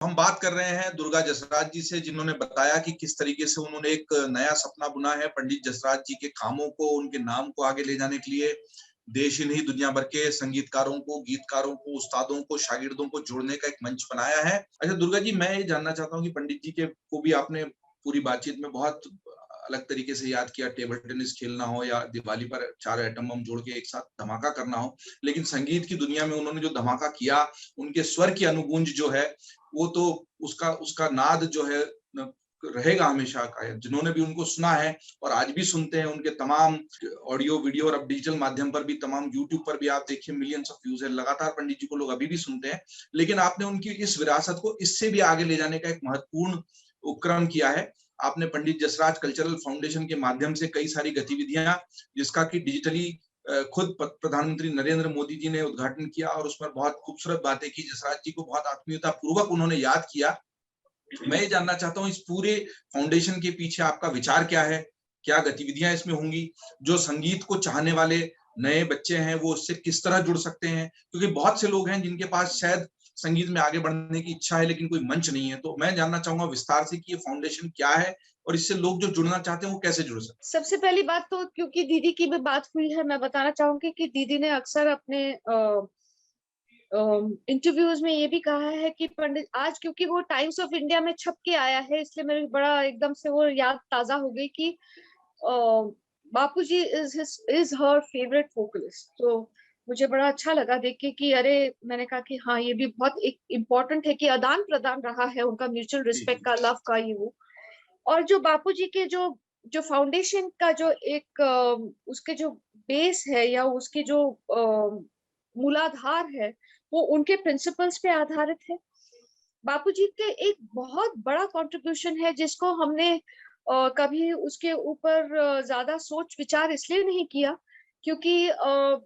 हम बात कर रहे हैं दुर्गा जसराज जी से, जिन्होंने बताया कि किस तरीके से उन्होंने एक नया सपना बुना है पंडित जसराज जी के कामों को, उनके नाम को आगे ले जाने के लिए देश ही नहीं दुनिया भर के संगीतकारों को, गीतकारों को, उस्तादों को, शागिर्दों को जोड़ने का एक मंच बनाया है। अच्छा दुर्गा जी, मैं ये जानना चाहता हूँ कि पंडित जी के को भी आपने पूरी बातचीत में बहुत अलग तरीके से याद किया, टेबल टेनिस खेलना हो या दिवाली पर 4 एटम बम जोड़ के एक साथ धमाका करना हो, लेकिन संगीत की दुनिया में उन्होंने जो धमाका किया, उनके स्वर की अनुगूंज जो है वो तो उसका उसका नाद जो है रहेगा हमेशा का। जिन्होंने भी उनको सुना है और आज भी सुनते हैं, उनके तमाम ऑडियो वीडियो और अब डिजिटल माध्यम पर भी, तमाम यूट्यूब पर भी आप देखिए मिलियंस ऑफ व्यूज है, लगातार पंडित जी को लोग अभी भी सुनते हैं। लेकिन आपने उनकी इस विरासत को इससे भी आगे ले जाने का एक महत्वपूर्ण उपक्रम किया है। आपने पंडित जसराज कल्चरल फाउंडेशन के माध्यम से कई सारी गतिविधियां, जिसका कि डिजिटली खुद प्रधानमंत्री नरेंद्र मोदी जी ने उद्घाटन किया और उस पर बहुत खूबसूरत बातें की, जसराज जी को बहुत आत्मीयता पूर्वक उन्होंने याद किया। मैं ये जानना चाहता हूँ इस पूरे फाउंडेशन के पीछे आपका विचार क्या है, क्या गतिविधियां इसमें होंगी, जो संगीत को चाहने वाले नए बच्चे हैं वो उससे किस तरह जुड़ सकते हैं, क्योंकि बहुत से लोग हैं जिनके पास शायद संगीत में आगे बढ़ने की इच्छा है लेकिन कोई मंच नहीं है। तो मैं जानना चाहूंगा विस्तार से कि ये फाउंडेशन क्या है और इससे लोग जो जुड़ना चाहते हैं वो कैसे जुड़ सकते हैं। सबसे पहली बात तो, क्योंकि दीदी की भी बात हुई है, मैं बताना चाहूंगी कि दीदी ने अक्सर अपने इंटरव्यूज में ये भी कहा है कि पंडित आज, क्योंकि वो टाइम्स ऑफ इंडिया में छप के आया है, इसलिए मेरे बड़ा एकदम से वो याद ताजा हो गई कि बापूजी इज हर फेवरेट वोकलिस्ट। तो मुझे बड़ा अच्छा लगा देख के कि अरे, मैंने कहा कि हाँ, ये भी बहुत एक इम्पोर्टेंट है कि आदान प्रदान रहा है उनका, म्यूचुअल रिस्पेक्ट का, लव का, ये वो। और जो बापूजी के जो जो फाउंडेशन का जो एक उसके जो बेस है या उसकी जो मूलाधार है, वो उनके प्रिंसिपल्स पे आधारित है। बापूजी के एक बहुत बड़ा कंट्रीब्यूशन है जिसको हमने कभी उसके ऊपर ज्यादा सोच विचार इसलिए नहीं किया क्योंकि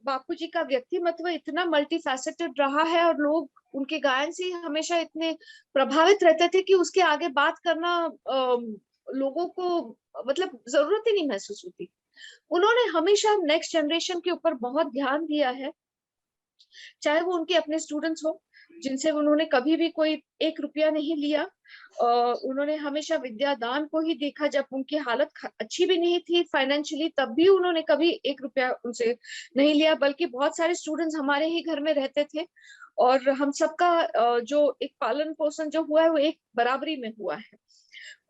बापूजी का व्यक्तिमत्व इतना मल्टी फैसेटेड रहा है और लोग उनके गायन से हमेशा इतने प्रभावित रहते थे कि उसके आगे बात करना लोगों को मतलब जरूरत ही नहीं महसूस होती। उन्होंने हमेशा नेक्स्ट जनरेशन के ऊपर बहुत ध्यान दिया है, चाहे वो उनके अपने स्टूडेंट्स हो जिनसे उन्होंने कभी भी कोई 1 रुपया नहीं लिया। उन्होंने हमेशा विद्यादान को ही देखा, जब उनकी हालत अच्छी भी नहीं थी फाइनेंशियली, तब भी उन्होंने कभी 1 रुपया उनसे नहीं लिया, बल्कि बहुत सारे स्टूडेंट्स हमारे ही घर में रहते थे और हम सबका जो एक पालन पोषण जो हुआ है वो एक बराबरी में हुआ है।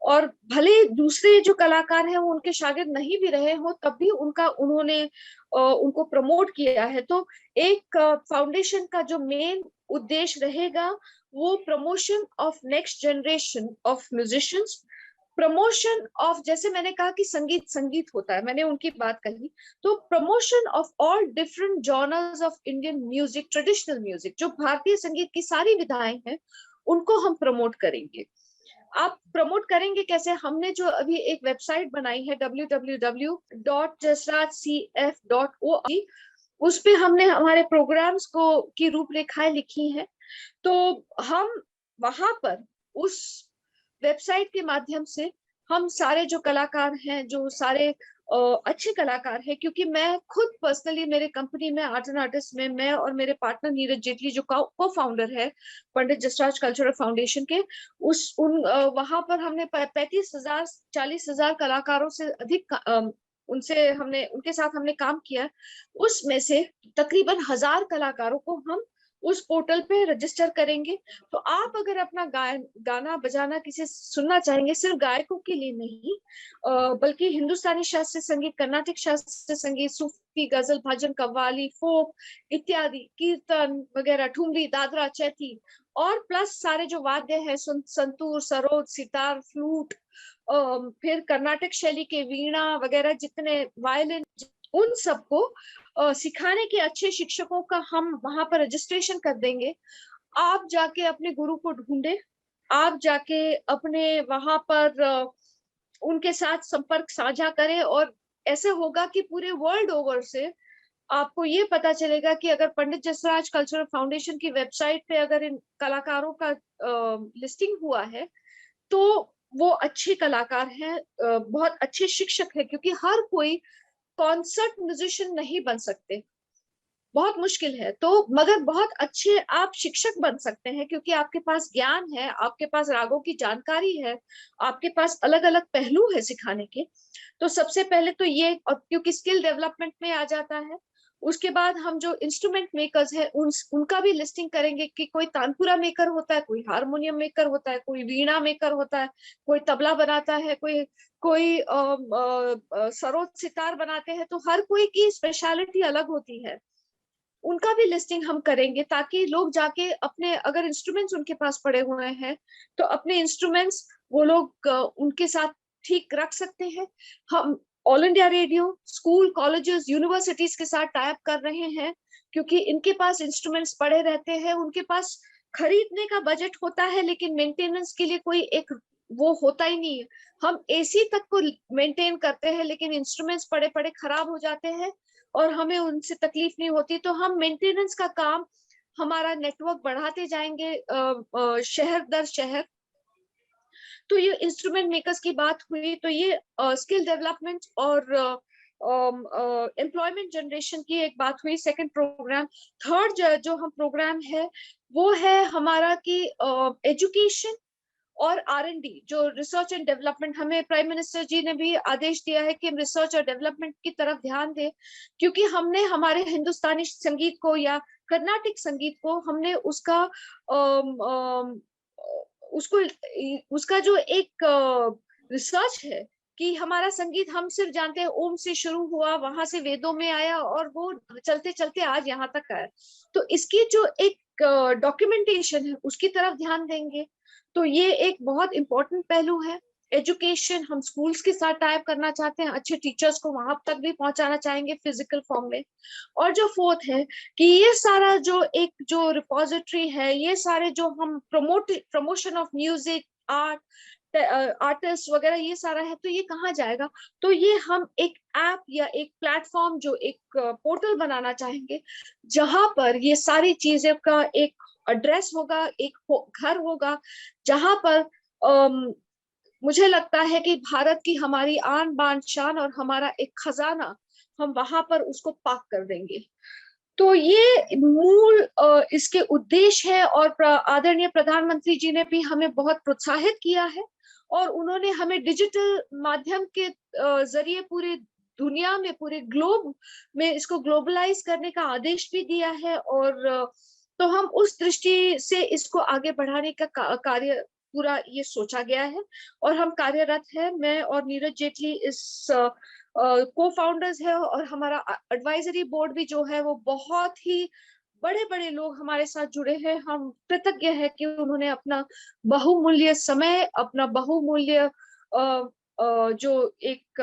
और भले दूसरे जो कलाकार हैं वो उनके शागिर्द नहीं भी रहे हो, तब भी उन्होंने उनको प्रमोट किया है। तो एक फाउंडेशन का जो मेन उद्देश्य रहेगा वो promotion of next generation of musicians, promotion of, जैसे मैंने कहा कि संगीत संगीत होता है, मैंने उनकी बात कही, तो promotion of all different genres of Indian music, traditional music, जो भारतीय संगीत की सारी विधाएं हैं उनको हम प्रमोट करेंगे। आप प्रमोट करेंगे कैसे? हमने जो अभी एक वेबसाइट बनाई है www.jasrajcf.org, उस पे हमने हमारे प्रोग्राम्स को की रूपरेखाएं लिखी हैं। तो हम वहां पर उस वेबसाइट के माध्यम से हम सारे जो कलाकार हैं, जो सारे अच्छे कलाकार हैं, क्योंकि मैं खुद पर्सनली मेरे कंपनी में आर्ट एंड आर्टिस्ट में मैं और मेरे पार्टनर नीरज जेटली जो को फाउंडर है पंडित जसराज कल्चरल फाउंडेशन के, वहां पर हमने 35,000 40,000 कलाकारों से अधिक उनसे हमने उनके साथ हमने काम किया। उसमें से तकरीबन 1,000 कलाकारों को हम उस पोर्टल पे रजिस्टर करेंगे। तो आप अगर अपना गाना बजाना किसी सुनना चाहेंगे, सिर्फ गायकों के लिए नहीं, बल्कि हिंदुस्तानी शास्त्रीय संगीत, कर्नाटक शास्त्रीय संगीत, सूफी, गजल, भजन, कव्वाली, फोक इत्यादि, कीर्तन वगैरह, ठुमरी, दादरा, चैती, और प्लस सारे जो वाद्य है, संतूर, सरोद, सितार, फ्लूट, फिर कर्नाटक शैली के वीणा वगैरह, जितने वायलिन, उन सबको सिखाने के अच्छे शिक्षकों का हम वहां पर रजिस्ट्रेशन कर देंगे। आप जाके अपने गुरु को ढूंढे, आप जाके अपने वहां पर उनके साथ संपर्क साझा करें, और ऐसे होगा कि पूरे वर्ल्ड ओवर से आपको ये पता चलेगा कि अगर पंडित जसराज कल्चरल फाउंडेशन की वेबसाइट पे अगर इन कलाकारों का लिस्टिंग हुआ है तो वो अच्छे कलाकार हैं, बहुत अच्छे शिक्षक है, क्योंकि हर कोई कॉन्सर्ट म्यूजिशियन नहीं बन सकते। बहुत मुश्किल है। तो मगर बहुत अच्छे आप शिक्षक बन सकते हैं, क्योंकि आपके पास ज्ञान है, आपके पास रागों की जानकारी है, आपके पास अलग अलग पहलू है सिखाने के। तो सबसे पहले तो ये, और क्योंकि स्किल डेवलपमेंट में आ जाता है, उसके बाद हम जो इंस्ट्रूमेंट मेकर्स है उनका भी लिस्टिंग करेंगे कि कोई तानपुरा मेकर होता है, कोई हारमोनियम मेकर होता है, कोई वीणा मेकर होता है, कोई तबला बनाता है, कोई कोई सरोद सितार बनाते हैं। तो हर कोई की स्पेशलिटी अलग होती है, उनका भी लिस्टिंग हम करेंगे, ताकि लोग जाके अपने, अगर इंस्ट्रूमेंट्स उनके पास पड़े हुए हैं तो अपने इंस्ट्रूमेंट्स वो लोग उनके साथ ठीक रख सकते हैं। हम all India radio, school, colleges, universities के साथ टाइप कर रहे हैं, क्योंकि इनके पास इंस्ट्रूमेंट्स पड़े रहते हैं, उनके पास खरीदने का बजट होता है लेकिन मेंटेनेंस के लिए कोई एक वो होता ही नहीं है। हम एसी तक को मेंटेन करते हैं लेकिन इंस्ट्रूमेंट्स पड़े पड़े खराब हो जाते हैं और हमें उनसे तकलीफ नहीं होती। तो हम मेंटेनेंस का काम, हमारा नेटवर्क बढ़ाते जाएंगे शहर दर शहर। तो ये इंस्ट्रूमेंट मेकर्स की बात हुई, तो ये स्किल डेवलपमेंट और एम्प्लॉयमेंट जनरेशन की एक बात हुई, सेकंड प्रोग्राम। थर्ड जो हम प्रोग्राम है वो है हमारा कि एजुकेशन और R&D, जो रिसर्च एंड डेवलपमेंट, हमें प्राइम मिनिस्टर जी ने भी आदेश दिया है कि हम रिसर्च और डेवलपमेंट की तरफ ध्यान दें, क्योंकि हमने हमारे हिंदुस्तानी संगीत को या कर्नाटिक संगीत को हमने उसका उसको उसका जो एक रिसर्च है कि हमारा संगीत, हम सिर्फ जानते हैं ओम से शुरू हुआ, वहां से वेदों में आया और वो चलते चलते आज यहाँ तक आया। तो इसकी जो एक डॉक्यूमेंटेशन है उसकी तरफ ध्यान देंगे। तो ये एक बहुत इंपॉर्टेंट पहलू है। एजुकेशन, हम स्कूल्स के साथ टाइप करना चाहते हैं, अच्छे टीचर्स को वहां तक भी पहुंचाना चाहेंगे फिजिकल फॉर्म में। और जो फोर्थ है कि ये सारा जो एक जो रिपोजिटरी है, ये सारे जो हम promotion of music, art, artist वगैरह, ये सारा है, तो ये कहाँ जाएगा? तो ये हम एक ऐप या एक प्लेटफॉर्म, जो एक पोर्टल बनाना चाहेंगे, जहां पर ये सारी चीजें का एक एड्रेस होगा, एक घर होगा, जहां पर मुझे लगता है कि भारत की हमारी आन बान शान और हमारा एक खजाना, हम वहां पर उसको पाक कर देंगे। तो ये मूल इसके उद्देश्य है। और आदरणीय प्रधानमंत्री जी ने भी हमें बहुत प्रोत्साहित किया है और उन्होंने हमें डिजिटल माध्यम के जरिए पूरे दुनिया में, पूरे ग्लोब में इसको ग्लोबलाइज करने का आदेश भी दिया है। और तो हम उस दृष्टि से इसको आगे बढ़ाने का कार्य पूरा ये सोचा गया है और हम कार्यरत है। मैं और नीरज जेटली इस को फाउंडर्स है और हमारा एडवाइजरी बोर्ड भी जो है वो बहुत ही बड़े बड़े लोग हमारे साथ जुड़े हैं। हम कृतज्ञ है कि उन्होंने अपना बहुमूल्य समय, अपना बहुमूल्य जो एक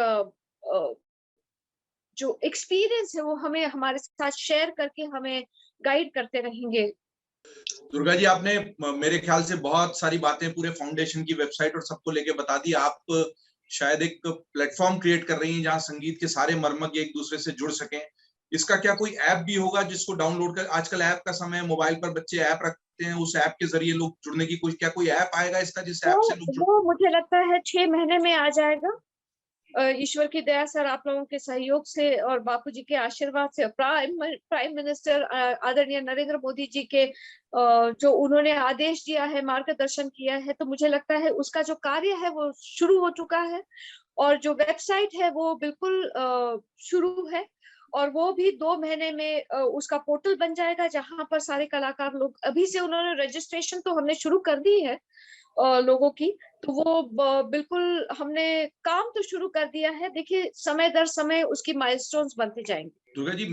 जो एक्सपीरियंस है वो हमें हमारे साथ शेयर करके हमें गाइड करते रहेंगे। दुर्गा जी, आपने मेरे ख्याल से बहुत सारी बातें पूरे फाउंडेशन की वेबसाइट और सबको लेके बता दी। आप शायद एक प्लेटफॉर्म क्रिएट कर रही हैं जहां संगीत के सारे मर्मज्ञ एक दूसरे से जुड़ सकें। इसका क्या कोई ऐप भी होगा जिसको डाउनलोड कर, आजकल ऐप का समय है, मोबाइल पर बच्चे ऐप रखते हैं, उस ऐप के जरिए लोग जुड़ने की क्या कोई ऐप आएगा इसका जिस ऐप से लोग वो मुझे लगता है 6 महीने में आ जाएगा। ईश्वर की दया सर, आप लोगों के सहयोग से और बापूजी के आशीर्वाद से, प्राइम मिनिस्टर आदरणीय नरेंद्र मोदी जी के जो उन्होंने आदेश दिया है, मार्गदर्शन किया है, तो मुझे लगता है उसका जो कार्य है वो शुरू हो चुका है। और जो वेबसाइट है वो बिल्कुल शुरू है और वो भी 2 महीने में उसका पोर्टल बन जाएगा, जहां पर सारे कलाकार लोग, अभी से उन्होंने रजिस्ट्रेशन तो हमने शुरू कर दी है लोगों की, तो वो बिल्कुल हमने काम तो शुरू कर दिया है। देखिए समय दर समय उसकी माइलस्टोन्स बनते जाएंगे। दुर्गा जी,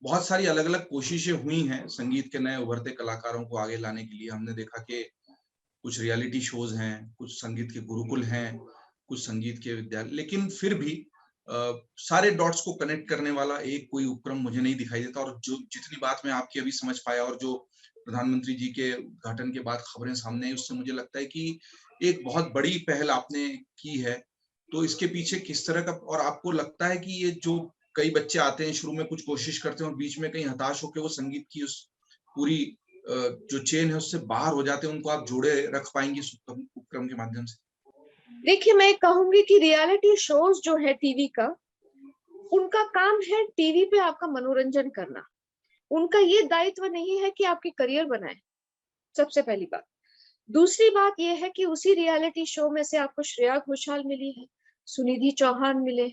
बहुत सारी अलग अलग कोशिशें हुई हैं संगीत के नए उभरते कलाकारों को आगे लाने के लिए। हमने देखा कि कुछ रियलिटी शोज हैं, कुछ संगीत के गुरुकुल हैं, कुछ संगीत के विद्यालय, लेकिन फिर भी सारे डॉट्स को कनेक्ट करने वाला एक कोई उपक्रम मुझे नहीं दिखाई देता। और जो जितनी बात मैं आपकी अभी समझ पाया और जो प्रधानमंत्री जी के उद्घाटन के बाद खबरें सामने आई, उससे मुझे लगता है कि एक बहुत बड़ी पहल आपने की है। तो इसके पीछे किस तरह का, और आपको लगता है कि ये जो कई बच्चे आते हैं, शुरू में कुछ कोशिश करते हैं और बीच में कहीं हताश होकर वो संगीत की उस पूरी जो चेन है उससे बाहर हो जाते हैं, उनको आप जोड़े रख पाएंगे इस उपक्रम के माध्यम से? देखिए, मैं कहूंगी कि रियलिटी शोज जो है टीवी का, उनका काम है टीवी पे आपका मनोरंजन करना। उनका ये दायित्व नहीं है कि आपके करियर बनाए, सबसे पहली बात। दूसरी बात ये है कि उसी रियलिटी शो में से आपको श्रेया घोषाल मिली है, सुनिधि चौहान मिले,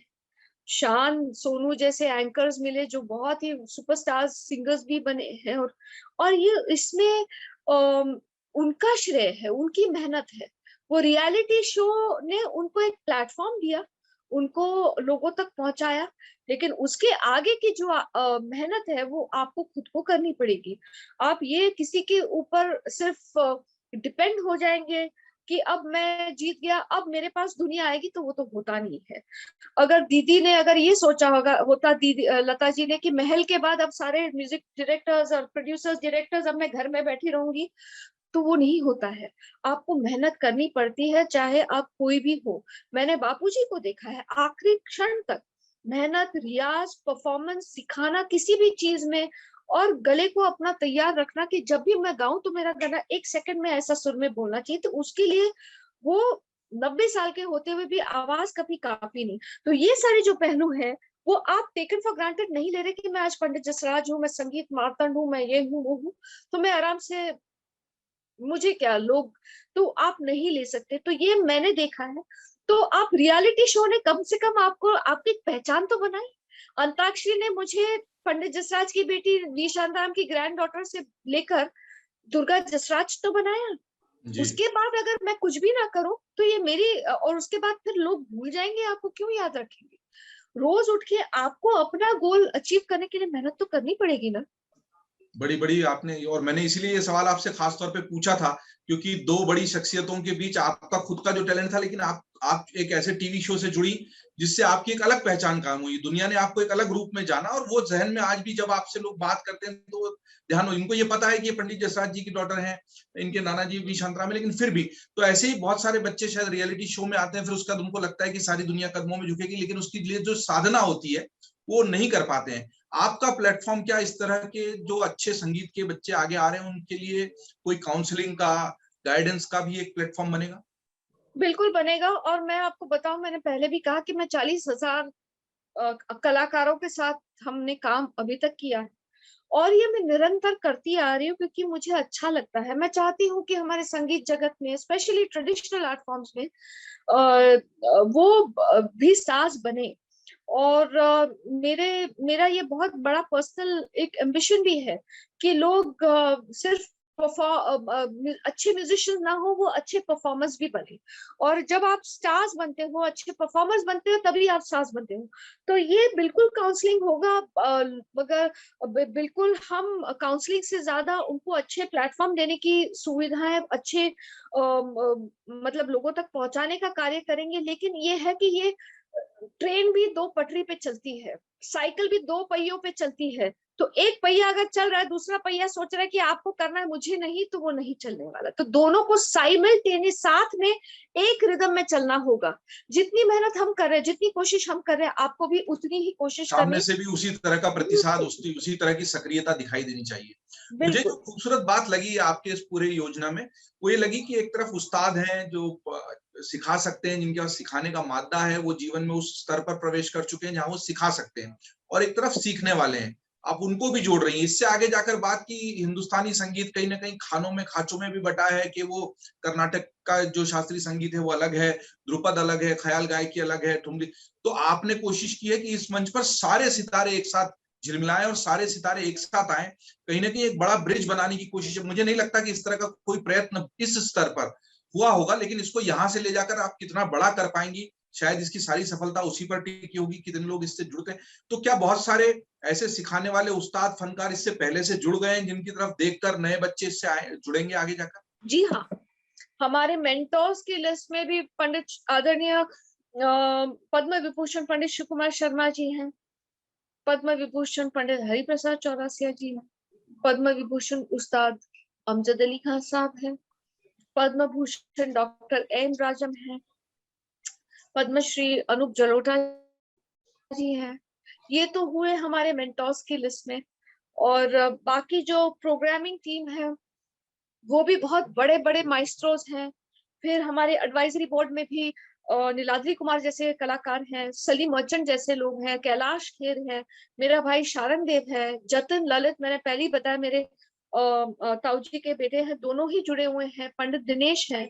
शान सोनू जैसे एंकर्स मिले जो बहुत ही सुपरस्टार सिंगर्स भी बने हैं, और ये इसमें उनका श्रेय है, उनकी मेहनत है। वो रियलिटी शो ने उनको एक प्लेटफॉर्म दिया, उनको लोगों तक पहुंचाया, लेकिन उसके आगे की जो मेहनत है वो आपको खुद को करनी पड़ेगी। आप ये किसी के ऊपर सिर्फ डिपेंड हो जाएंगे कि अब मैं जीत गया, अब मेरे पास दुनिया आएगी, तो वो तो होता नहीं है। अगर दीदी ने अगर ये सोचा होता दीदी लता जी ने कि महल के बाद अब सारे म्यूजिक डायरेक्टर्स और प्रोड्यूसर्स डायरेक्टर्स अब मैं घर में बैठी रहूंगी, तो वो नहीं होता है। आपको मेहनत करनी पड़ती है, चाहे आप कोई भी हो। मैंने बापूजी को देखा है, आखिरी क्षण तक मेहनत, रियाज, परफॉर्मेंस, सिखाना किसी भी चीज में, और गले को अपना तैयार रखना कि जब भी मैं गाऊं तो मेरा गाना 1 सेकंड में ऐसा सुर में बोलना चाहिए। तो उसके लिए वो 90 साल के होते हुए भी आवाज कभी काफी नहीं। तो ये सारे जो पहलू है वो आप टेकन फॉर ग्रांटेड नहीं ले रहे कि मैं आज पंडित जसराज हूँ, मैं संगीत मार्तंड हूँ, मैं ये हूँ वो हूँ, तो मैं आराम से, मुझे क्या लोग, तो आप नहीं ले सकते। तो ये मैंने देखा है। तो आप रियलिटी शो ने कम से कम आपको आपकी पहचान तो बनाई। अंताक्षरी ने मुझे पंडित जसराज की बेटी निशांत राम की ग्रैंड डॉटर से लेकर दुर्गा जसराज तो बनाया। जी उसके बाद अगर मैं कुछ भी ना करूं तो ये मेरी, और उसके बाद फिर लोग भूल जाएंगे, आपको क्यों याद रखेंगे? रोज उठ के आपको अपना गोल अचीव करने के लिए मेहनत तो करनी पड़ेगी ना। बड़ी बड़ी आपने, और मैंने इसीलिए ये सवाल आपसे खास तौर पे पूछा था क्योंकि दो बड़ी शख्सियतों के बीच आपका खुद का जो टैलेंट था, लेकिन आप एक ऐसे टीवी शो से जुड़ी जिससे आपकी एक अलग पहचान काम हुई, दुनिया ने आपको एक अलग रूप में जाना, और वो जहन में आज भी जब आपसे लोग बात करते हैं तो ध्यान हो, इनको ये पता है कि ये पंडित जसराज जी की डॉटर हैं, इनके नाना जी भी शांतराम है, लेकिन फिर भी तो ऐसे ही बहुत सारे बच्चे शायद रियलिटी शो में आते हैं, फिर उसका उनको लगता है कि सारी दुनिया कदमों में झुकेगी, लेकिन उसके लिए जो साधना होती है वो नहीं कर पाते हैं। आपका प्लेटफॉर्म क्या इस तरह के जो अच्छे संगीत के बच्चे आगे आ रहे हैं उनके लिए कोई काउंसलिंग का, गाइडेंस का भी एक प्लेटफॉर्म बनेगा? बिल्कुल बनेगा। और मैं आपको बताऊं, मैंने पहले भी कहा कि मैं 40,000 कलाकारों के साथ हमने काम अभी तक किया है, और ये मैं निरंतर करती आ रही हूँ क्योंकि मुझे अच्छा लगता है। मैं चाहती हूँ कि हमारे संगीत जगत में, स्पेशली ट्रेडिशनल आर्ट फॉर्म्स में, वो भी साज बने। और मेरा ये बहुत बड़ा पर्सनल एक एम्बिशन भी है कि लोग सिर्फ अच्छे म्यूजिशियन ना हो, वो अच्छे परफॉर्मर्स भी बने। और जब आप स्टार्स बनते हो, अच्छे परफॉर्मर्स बनते हो, तभी आप स्टार्स बनते हो। तो ये बिल्कुल काउंसलिंग होगा, मगर बिल्कुल हम काउंसलिंग से ज्यादा उनको अच्छे प्लेटफॉर्म देने की सुविधाएं, अच्छे मतलब लोगों तक पहुंचाने का कार्य करेंगे। लेकिन ये है कि ये ट्रेन भी दो पटरी पे चलती है, साइकिल भी दो पहियों पे चलती है। तो एक पहिया अगर चल रहा है, दूसरा पहिया सोच रहा है कि आपको करना है, मुझे नहीं, तो वो नहीं चलने वाला। तो दोनों को साइमल्टेनियस साथ में एक रिदम में चलना होगा। जितनी मेहनत हम कर रहे हैं, जितनी कोशिश हम कर रहे हैं, आपको भी उतनी ही कोशिश सामने करनी। से भी उसी तरह का प्रतिसाद, उसी तरह की सक्रियता दिखाई देनी चाहिए। मुझे जो बिल्कुल। खूबसूरत बात लगी आपके इस पूरे योजना में, वो ये लगी कि एक तरफ उस्ताद हैं जो सिखा सकते हैं, जिनके पास सिखाने का मादा है, वो जीवन में उस स्तर पर प्रवेश कर चुके हैं जहां वो सिखा सकते हैं, और एक तरफ सीखने वाले हैं, आप उनको भी जोड़ रही हैं। इससे आगे जाकर बात की, हिंदुस्तानी संगीत कहीं ना कहीं खानों में, खाचों में भी बटा है कि वो कर्नाटक का जो शास्त्रीय संगीत है वो अलग है, ध्रुपद अलग है, ख्याल गायकी अलग है, ठुमरी। तो आपने कोशिश की है कि इस मंच पर सारे सितारे एक साथ झिलमिलाएं और सारे सितारे एक साथ आए, कहीं ना कहीं एक बड़ा ब्रिज बनाने की कोशिश है। मुझे नहीं लगता कि इस तरह का कोई प्रयत्न इस स्तर पर हुआ होगा, लेकिन इसको यहां से ले जाकर आप कितना बड़ा कर पाएंगी, शायद इसकी सारी सफलता उसी पर टिकी होगी, कितने लोग इससे जुड़ते हैं। तो क्या बहुत सारे ऐसे सिखाने वाले उस्ताद, फनकार इससे पहले से जुड़ गए हैं जिनकी तरफ देखकर नए बच्चे इससे जुड़ेंगे आगे जाकर? जी हाँ, हमारे मेंटोर्स की लिस्ट में भी पंडित आदरणीय पद्म विभूषण पंडित शिव कुमार शर्मा जी हैं, पद्म विभूषण पंडित हरिप्रसाद चौरसिया जी हैं, पद्म विभूषण उस्ताद अमजद अली खान साहब हैं, पद्म भूषण डॉक्टर एन राजम हैं, पद्मश्री अनूप जलोटा जी हैं। ये तो हुए हमारे मेंटोर्स की लिस्ट में। और बाकी जो प्रोग्रामिंग टीम है वो भी बहुत बड़े बड़े माइस्ट्रोस हैं। फिर हमारे एडवाइजरी बोर्ड में भी नीलाद्री कुमार जैसे कलाकार हैं, सलीम मर्चेंट जैसे लोग हैं, कैलाश खेर है, मेरा भाई शारण देव है, जतिन ललित, मैंने पहले ही बताया मेरे ताऊ जी के बेटे हैं, दोनों ही जुड़े हुए हैं, पंडित दिनेश है।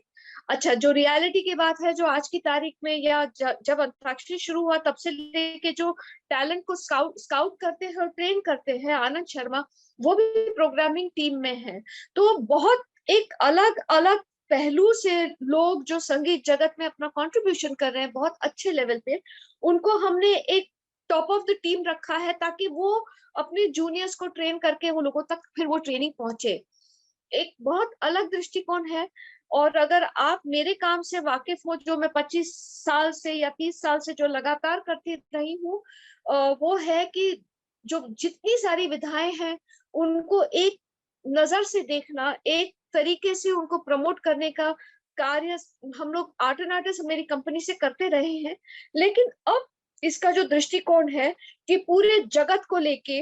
अच्छा, जो रियलिटी की बात है, जो आज की तारीख में या जब अंतराक्षरी शुरू हुआ तब से लेके जो टैलेंट को स्काउट करते हैं और ट्रेन करते हैं, आनंद शर्मा, वो भी प्रोग्रामिंग टीम में है। तो बहुत एक अलग अलग पहलू से लोग जो संगीत जगत में अपना कंट्रीब्यूशन कर रहे हैं बहुत अच्छे लेवल पे, उनको हमने एक टॉप ऑफ द टीम रखा है ताकि वो अपने जूनियर्स को ट्रेन करके वो लोगों तक फिर वो ट्रेनिंग पहुंचे। एक बहुत अलग दृष्टिकोण है। और अगर आप मेरे काम से वाकिफ हो, जो मैं 25 साल से या 30 साल से जो लगातार करती रही हूँ, वो है कि जो जितनी सारी विधाएं हैं उनको एक नजर से देखना, एक तरीके से उनको प्रमोट करने का कार्य हम लोग आर्ट एंड आर्टिस्ट मेरी कंपनी से करते रहे हैं। लेकिन अब इसका जो दृष्टिकोण है कि पूरे जगत को लेके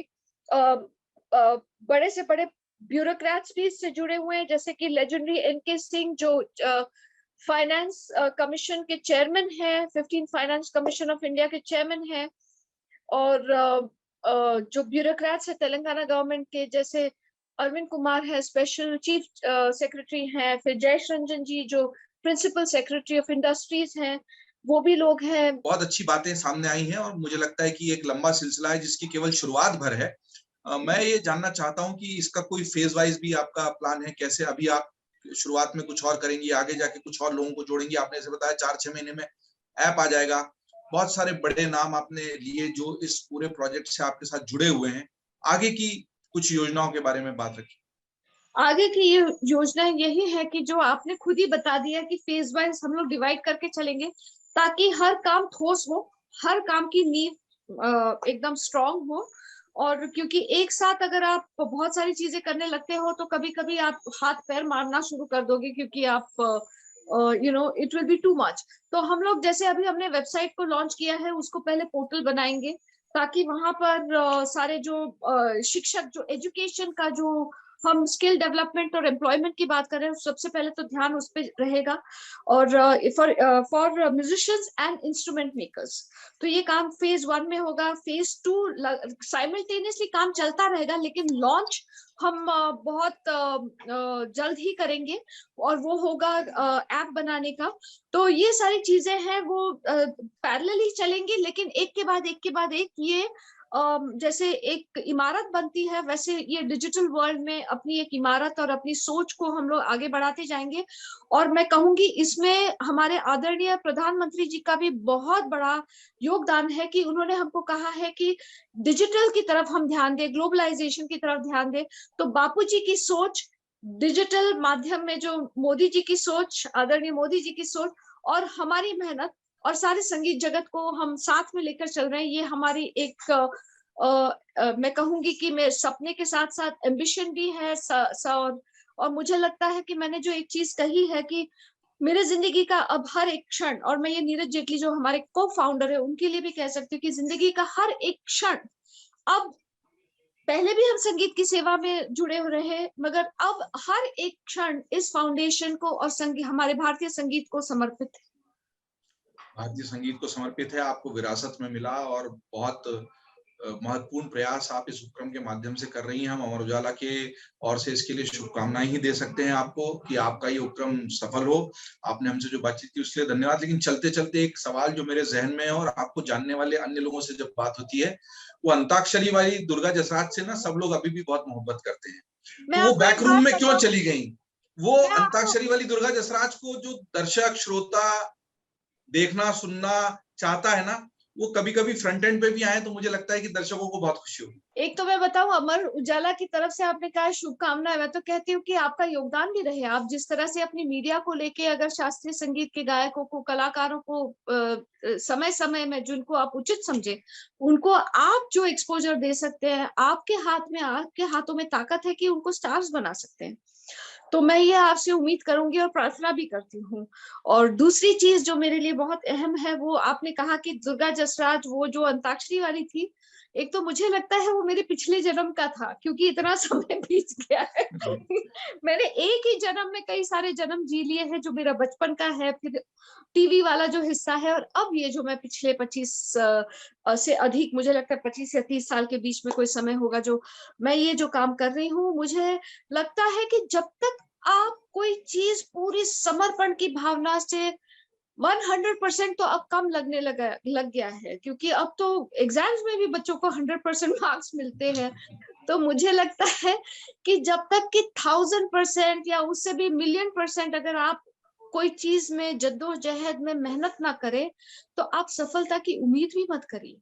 बड़े से बड़े ब्यूरोक्रेट्स भी इससे जुड़े हुए हैं, जैसे कि लेजेंडरी एनके सिंह जो फाइनेंस कमीशन के चेयरमैन हैं, 15 फाइनेंस कमीशन ऑफ इंडिया के चेयरमैन हैं। और जो ब्यूरोक्रेट्स है तेलंगाना गवर्नमेंट के, जैसे अरविंद कुमार है, स्पेशल चीफ सेक्रेटरी हैं, फिर जयेश रंजन जी जो प्रिंसिपल सेक्रेटरी ऑफ इंडस्ट्रीज हैं, वो भी लोग हैं। बहुत अच्छी बातें सामने आई हैं और मुझे लगता है कि एक लंबा सिलसिला है जिसकी केवल शुरुआत भर है। मैं ये जानना चाहता हूं कि इसका कोई फेज वाइज भी आपका प्लान है? कैसे अभी आप शुरुआत में कुछ और करेंगी, आगे जाके कुछ और लोगों को जोड़ेंगी? आपने जैसे बताया 4-6 महीने में ऐप आ जाएगा। बहुत सारे बड़े नाम आपने लिए जो इस पूरे प्रोजेक्ट से आपके साथ जुड़े हुए हैं। आगे की कुछ योजनाओं के बारे में बात रखी। आगे की ये योजना यही है कि जो आपने खुद ही बता दिया कि फेज वाइज हम लोग डिवाइड करके चलेंगे ताकि हर काम ठोस हो, हर काम की नींव एकदम स्ट्रांग हो। और क्योंकि एक साथ अगर आप बहुत सारी चीजें करने लगते हो तो कभी कभी आप हाथ पैर मारना शुरू कर दोगे, क्योंकि आप it will be too much. तो हम लोग जैसे अभी हमने वेबसाइट को लॉन्च किया है, उसको पहले पोर्टल बनाएंगे ताकि वहां पर सारे जो शिक्षक, जो एजुकेशन का जो हम स्किल डेवलपमेंट और एम्प्लॉयमेंट की बात कर रहे हैं, सबसे पहले तो ध्यान उस पर रहेगा। और for musicians and instrument makers, तो ये काम फेज 1 में होगा। फेज 2 साइमल्टेनियसली काम चलता रहेगा, लेकिन लॉन्च हम बहुत जल्द ही करेंगे और वो होगा ऐप बनाने का। तो ये सारी चीजें हैं वो पैरेलली चलेंगी, लेकिन एक के बाद एक के बाद एक ये जैसे एक इमारत बनती है, वैसे ये डिजिटल वर्ल्ड में अपनी एक इमारत और अपनी सोच को हम लोग आगे बढ़ाते जाएंगे। और मैं कहूंगी इसमें हमारे आदरणीय प्रधानमंत्री जी का भी बहुत बड़ा योगदान है कि उन्होंने हमको कहा है कि डिजिटल की तरफ हम ध्यान दें, ग्लोबलाइजेशन की तरफ ध्यान दें। तो बापू जी की सोच, डिजिटल माध्यम में जो मोदी जी की सोच, आदरणीय मोदी जी की सोच, और हमारी मेहनत और सारे संगीत जगत को हम साथ में लेकर चल रहे हैं। ये हमारी एक मैं कहूंगी कि मेरे सपने के साथ साथ एम्बिशन भी है। और मुझे लगता है कि मैंने जो एक चीज कही है कि मेरे जिंदगी का अब हर एक क्षण, और मैं ये नीरज जेटली जो हमारे को फाउंडर है उनके लिए भी कह सकती हूँ कि जिंदगी का हर एक क्षण, अब पहले भी हम संगीत की सेवा में जुड़े हो रहे हैं, मगर अब हर एक क्षण इस फाउंडेशन को और हमारे भारतीय संगीत को समर्पित है। भारतीय संगीत को समर्पित है, आपको विरासत में मिला और बहुत महत्वपूर्ण प्रयास आप इस उपक्रम के माध्यम से कर रही हैं। हम अमर उजाला के ओर से इसके लिए शुभकामनाएं ही दे सकते हैं आपको कि आपका ये उपक्रम सफल हो। आपने हमसे जो बातचीत की उसके लिए धन्यवाद। लेकिन चलते चलते एक सवाल जो मेरे जहन में है, और आपको जानने वाले अन्य लोगों से जब बात होती है, वो अंताक्षरी वाली दुर्गा जसराज से ना सब लोग अभी भी बहुत मोहब्बत करते हैं। तो वो बैकरूम में क्यों चली गई? वो अंताक्षरी वाली दुर्गा जसराज को जो दर्शक श्रोता देखना सुनना चाहता है ना, वो कभी कभी फ्रंट एंड पे भी आए तो मुझे लगता है कि दर्शकों को बहुत खुशी होगी। एक तो मैं बताऊं, अमर उजाला की तरफ से आपने कहा शुभकामनाएं, मैं तो कहती हूँ कि आपका योगदान भी रहे। आप जिस तरह से अपनी मीडिया को लेके अगर शास्त्रीय संगीत के गायकों को, कलाकारों को समय समय में जिनको आप उचित समझे, उनको आप जो एक्सपोजर दे सकते हैं, आपके हाथों में ताकत है कि उनको स्टार्स बना सकते हैं। तो मैं ये आपसे उम्मीद करूंगी और प्रार्थना भी करती हूँ। और दूसरी चीज जो मेरे लिए बहुत अहम है, वो आपने कहा कि दुर्गा जसराज वो जो अंताक्षरी वाली थी, एक तो मुझे लगता है वो मेरे पिछले जन्म का था, क्योंकि इतना समय बीत गया है। जी, मैंने एक ही जन्म में कई सारे जन्म जी लिए हैं, जो मेरा बचपन का है, फिर टीवी वाला जो हिस्सा है, और अब ये जो मैं पिछले 25 से अधिक, मुझे लगता है 25 या 30 साल के बीच में कोई समय होगा जो मैं ये जो काम कर रही हूँ। मुझे लगता है कि जब तक आप कोई चीज पूरी समर्पण की भावना से 100% तो अब कम लग गया है, क्योंकि अब तो एग्जाम्स में भी बच्चों को 100% मार्क्स मिलते हैं। तो मुझे लगता है कि जब तक कि 1000% या उससे भी मिलियन% अगर आप कोई चीज में जद्दोजहद में मेहनत ना करें, तो आप सफलता की उम्मीद भी मत करिए।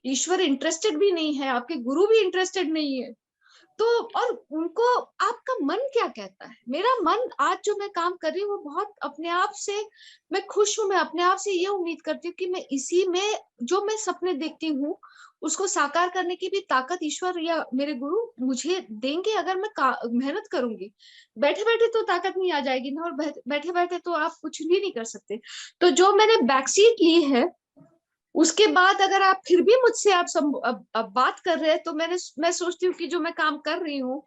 ईश्वर इंटरेस्टेड भी नहीं है, आपके गुरु भी इंटरेस्टेड नहीं है। तो और उनको आपका मन क्या कहता है? मेरा मन आज जो मैं काम कर रही हूँ, वो बहुत अपने आप से मैं खुश हूँ। मैं अपने आप से ये उम्मीद करती हूँ कि मैं इसी में जो मैं सपने देखती हूँ, उसको साकार करने की भी ताकत ईश्वर या मेरे गुरु मुझे देंगे, अगर मैं मेहनत करूंगी। बैठे बैठे तो ताकत नहीं आ जाएगी ना, और बैठे बैठे तो आप कुछ भी नहीं कर सकते। तो जो मैंने बैकसीट ली है, उसके बाद अगर आप फिर भी मुझसे आप अब बात कर रहे हैं, तो मैं सोचती हूँ कि जो मैं काम कर रही हूँ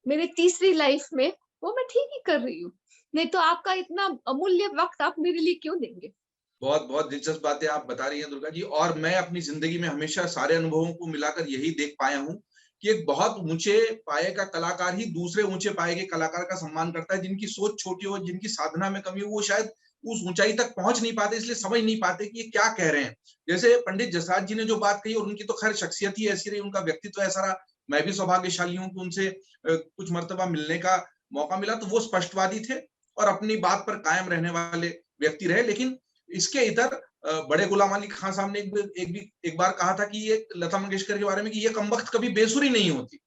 मेरी तीसरी लाइफ में, वो मैं ठीक ही कर रही हूँ। नहीं तो आपका इतना अमूल्य वक्त आप मेरे लिए क्यों देंगे? बहुत बहुत दिलचस्प बातें आप बता रही हैं दुर्गा जी। और मैं अपनी जिंदगी में हमेशा सारे अनुभवों को मिलाकर यही देख पाया हूँ कि एक बहुत ऊंचे पाए का कलाकार ही दूसरे ऊंचे पाए के कलाकार का सम्मान करता है। जिनकी सोच छोटी हो, जिनकी साधना में कमी हो, वो शायद उस ऊंचाई तक पहुंच नहीं पाते, इसलिए समझ नहीं पाते कि ये क्या कह रहे हैं। जैसे पंडित जसराज जी ने जो बात कही, और उनकी तो खैर शख्सियत ही ऐसी रही, उनका व्यक्तित्व ऐसा रहा। मैं भी सौभाग्यशाली हूँ कि उनसे कुछ मर्तबा मिलने का मौका मिला। तो वो स्पष्टवादी थे और अपनी बात पर कायम रहने वाले व्यक्ति रहे। लेकिन इसके इधर बड़े गुलाम अली खान साहब ने एक बार कहा था कि ये लता मंगेशकर के बारे में कि ये कमबख्त कभी बेसुरी नहीं होती,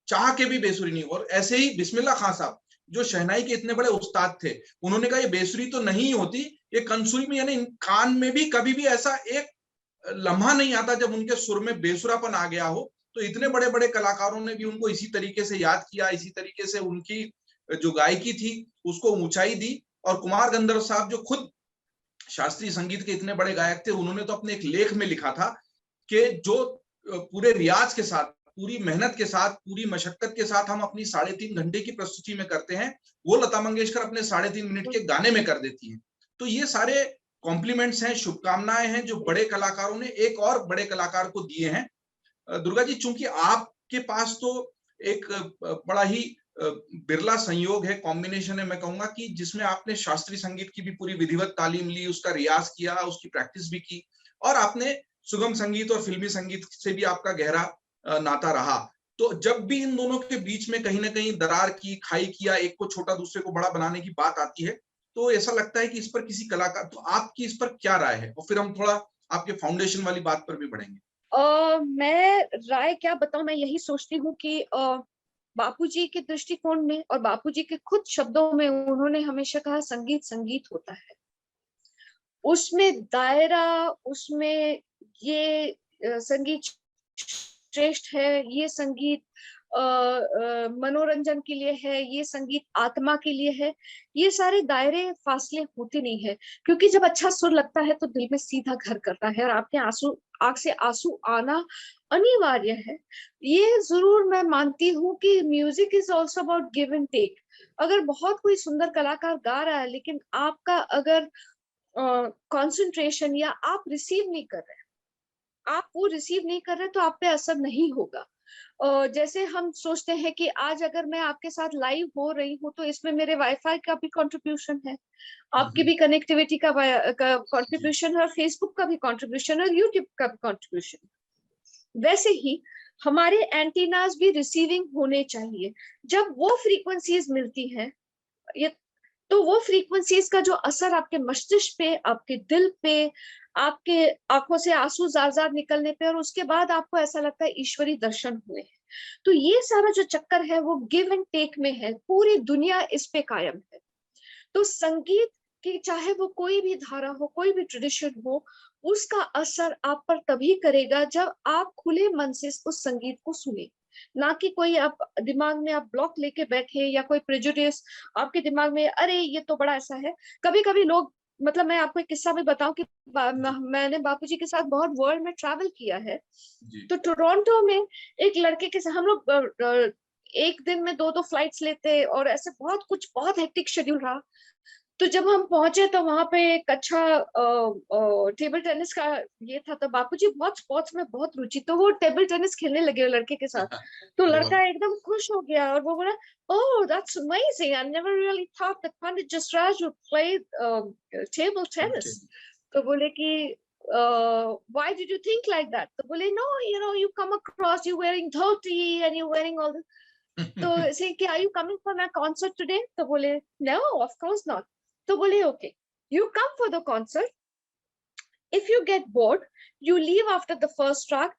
चाह के भी बेसुरी नहीं। और ऐसे ही बिस्मिल्लाह खान साहब, जो शहनाई के इतने बड़े उस्ताद थे, उन्होंने कहा ये बेसुरी तो नहीं होती, ये कंसुरी में, यानी कान में भी कभी भी ऐसा एक लम्हा नहीं आता जब उनके सुर में बेसुरापन आ गया हो। तो इतने बड़े बड़े कलाकारों ने भी उनको इसी तरीके से याद किया, इसी तरीके से उनकी जो गायकी थी उसको ऊंचाई दी। और कुमार गंधर्व साहब जो खुद शास्त्रीय संगीत के इतने बड़े गायक थे, उन्होंने तो अपने एक लेख में लिखा था कि जो पूरे रियाज के साथ, पूरी मेहनत के साथ, पूरी मशक्कत के साथ हम अपनी 3.5 घंटे की प्रस्तुति में करते हैं, वो लता मंगेशकर अपने 3.5 मिनट के गाने में कर देती है। तो ये सारे कॉम्प्लीमेंट्स हैं, शुभकामनाएं हैं जो बड़े कलाकारों ने एक और बड़े कलाकार को दिए हैं। दुर्गा जी, चूंकि आपके पास तो एक बड़ा ही बिरला संयोग है, कॉम्बिनेशन है, मैं कहूंगा कि जिसमें आपने शास्त्रीय संगीत की भी पूरी विधिवत तालीम ली, उसका रियाज किया, उसकी प्रैक्टिस भी की, और आपने सुगम संगीत और फिल्मी संगीत से भी आपका गहरा नाता रहा। तो जब भी इन दोनों के बीच में कहीं ना कहीं दरार की, खाई किया, एक को छोटा दूसरे को बड़ा बनाने की बात आती है, तो ऐसा लगता है कि इस पर किसी कलाकार, तो आपकी इस पर क्या राय है? और फिर हम थोड़ा आपके फाउंडेशन वाली बात पर भी बढ़ेंगे। मैं राय क्या बताऊं, मैं यही सोचती हूँ कि बापूजी के दृष्टिकोण में और बापूजी के खुद शब्दों में उन्होंने हमेशा कहा, संगीत संगीत होता है। उसमें दायरा, उसमें ये संगीत श्रेष्ठ है, ये संगीत मनोरंजन के लिए है, ये संगीत आत्मा के लिए है, ये सारे दायरे फासले होते नहीं है। क्योंकि जब अच्छा सुर लगता है तो दिल में सीधा घर करता है, और आपके आंख से आंसू आना अनिवार्य है। ये जरूर मैं मानती हूँ कि music is also about give and take. अगर बहुत कोई सुंदर कलाकार गा रहा है, लेकिन आपका अगर कंसंट्रेशन या आप रिसीव नहीं कर रहे, आप वो रिसीव नहीं कर रहे, तो आप पे असर नहीं होगा। जैसे हम सोचते हैं कि आज अगर मैं आपके साथ लाइव हो रही हूँ, तो इसमें मेरे वाईफाई का भी कंट्रीब्यूशन है, आपकी भी कनेक्टिविटी का जी, कंट्रीब्यूशन है, और फेसबुक का भी कंट्रीब्यूशन है, और यूट्यूब का भी कंट्रीब्यूशन। वैसे ही हमारे एंटीनास भी रिसीविंग होने चाहिए। जब वो फ्रीक्वेंसीज मिलती हैं, ये तो वो फ्रीक्वेंसीज का जो असर आपके मस्तिष्क पे, आपके दिल पे, आपके आंखों से आंसू जार जार निकलने पे, और उसके बाद आपको ऐसा लगता है ईश्वरी दर्शन हुए हैं। तो ये सारा जो चक्कर है वो गिव एंड टेक में है, पूरी दुनिया इस पे कायम है। तो संगीत की चाहे वो कोई भी धारा हो, कोई भी ट्रेडिशन हो, उसका असर आप पर तभी करेगा जब आप खुले मन से उस संगीत को सुने। ना कि कोई आप दिमाग में आप ब्लॉक लेके बैठे, या कोई प्रेजुडिस आपके दिमाग में, अरे ये तो बड़ा ऐसा है। कभी कभी लोग मतलब मैं आपको एक किस्सा भी बताऊं कि मैंने बापूजी के साथ बहुत वर्ल्ड में ट्रैवल किया है। जी। तो टोरंटो में एक लड़के के साथ हम लोग एक दिन में 2-2 फ्लाइट्स लेते और ऐसे बहुत हेक्टिक शेड्यूल रहा। तो जब हम पहुंचे तो वहां पे एक अच्छा टेबल टेनिस का ये था। तो बापूजी बहुत स्पोर्ट्स में बहुत रुचि, तो वो टेबल टेनिस खेलने लगे लड़के के साथ। तो अरे वाह! लड़का एकदम खुश हो गया और वो बोला, oh that's amazing, I never really thought that Pandit Jasraj would play table table tennis. Tennis. तो बोले कि why did you think like that? तो बोले, no, you come across, you wearing dhoti and you wearing all this. तो say कि are you coming for my concert today? तो बोले, no, of course not. तो बोले, okay, you come for the concert. If you get bored, you leave after the first track,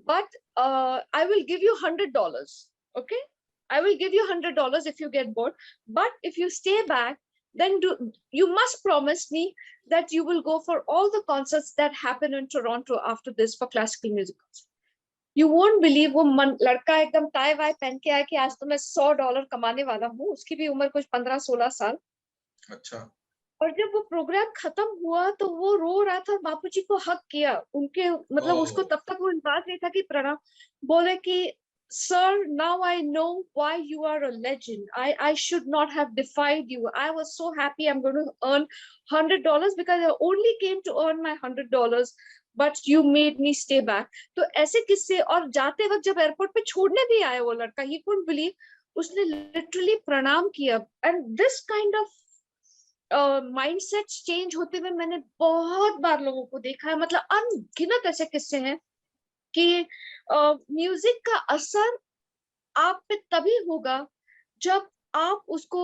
but I will give you $100. Okay, I will give you $100 if you get bored. But if you stay back, then you must promise me that you will go for all the concerts that happen in Toronto after this for classical music. You won't believe वो लड़का एकदम tie Y पहन के आया कि आज तो मैं $100 कमाने वाला हूँ। उसकी भी उम्र कुछ 15-16 साल। अच्छा। और जब वो प्रोग्राम खत्म हुआ तो वो रो रहा था, बापूजी को हग किया उनके, मतलब उसको ओह! तब तक वो बात नहीं था कि प्रणाम। बोले कि sir, now I know why you are a legend, I should not have defied you, I was so happy, I am going to earn $100 because I only came to earn my $100, but you made me stay back. तो ऐसे किस्से। और जाते वक्त जब airport पे छोड़ने भी आया वो लड़का, ही कुडंट बिलीव, उसने लिटरली प्रणाम किया। And this kind of mindset change होते हुए मैंने बहुत बार लोगों को देखा है। मतलब अनगिनत ऐसे किस्से हैं कि म्यूजिक का असर आप पे तभी होगा जब आप उसको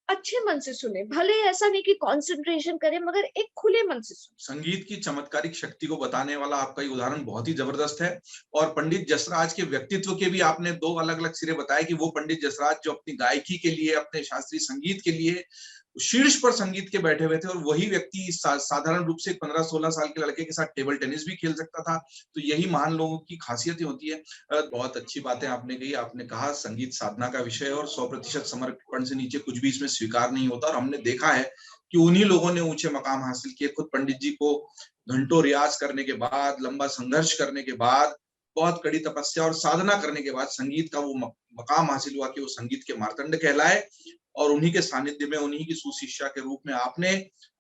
अच्छे मन से सुने। भले ऐसा नहीं कि कंसंट्रेशन करें, मगर एक खुले मन से सुने। संगीत की चमत्कारिक शक्ति को बताने वाला आपका ये उदाहरण बहुत ही जबरदस्त है। और पंडित जसराज के व्यक्तित्व के भी आपने 2 अलग-अलग सिरे बताए कि वो पंडित जसराज जो अपनी गायकी के लिए, अपने शास्त्रीय संगीत के लिए शीर्ष पर संगीत के बैठे हुए थे, और वही व्यक्ति साधारण रूप से 15-16 साल के लड़के के साथ टेबल टेनिस भी खेल सकता था। तो यही महान लोगों की खासियत होती है। बहुत अच्छी बातें आपने कही। आपने कहा संगीत साधना का विषय है और 100% समर्पण से नीचे कुछ भी इसमें स्वीकार नहीं होता। और हमने देखा है कि उन्हीं लोगों ने ऊंचे मकाम हासिल किए। खुद पंडित जी को घंटों रियाज करने के बाद, लंबा संघर्ष करने के बाद, बहुत कड़ी तपस्या और साधना करने के बाद संगीत का वो मकाम हासिल हुआ कि वो संगीत के मार्तंड कहलाए। और उन्हीं के सानिध्य में, उन्हीं की सुशिष्या के रूप में आपने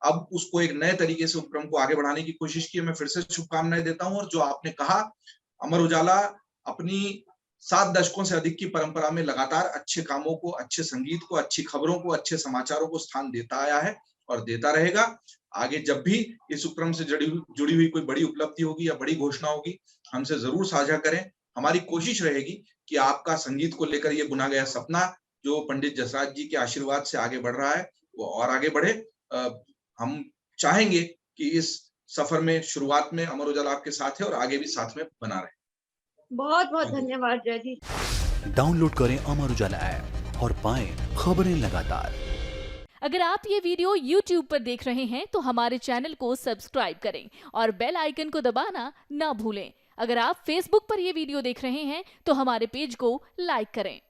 अब उसको एक नए तरीके से उपक्रम को आगे बढ़ाने की कोशिश की। मैं फिर से शुभकामनाएं देता हूं। और जो आपने कहा, अमर उजाला अपनी 7 दशकों से अधिक की परंपरा में लगातार अच्छे कामों को, अच्छे संगीत को, अच्छी खबरों को, अच्छे समाचारों को स्थान देता आया है और देता रहेगा। आगे जब भी इस उपक्रम से जुड़ी हुई कोई बड़ी उपलब्धि होगी या बड़ी घोषणा होगी, हमसे जरूर साझा करें। हमारी कोशिश रहेगी कि आपका संगीत को लेकर ये बुना गया सपना जो पंडित जसराज जी के आशीर्वाद से आगे बढ़ रहा है, वो और आगे बढ़े। हम चाहेंगे कि इस सफर में शुरुआत में अमर उजाला आपके साथ है और आगे भी साथ में बना रहे। बहुत बहुत धन्यवाद जयदीप। डाउनलोड करें अमर उजाला ऐप और पाएं खबरें लगातार। अगर आप ये वीडियो YouTube पर देख रहे हैं तो हमारे चैनल को सब्सक्राइब करें और बेल आइकन को दबाना ना भूलें। अगर आप Facebook पर ये वीडियो देख रहे हैं तो हमारे पेज को लाइक करें।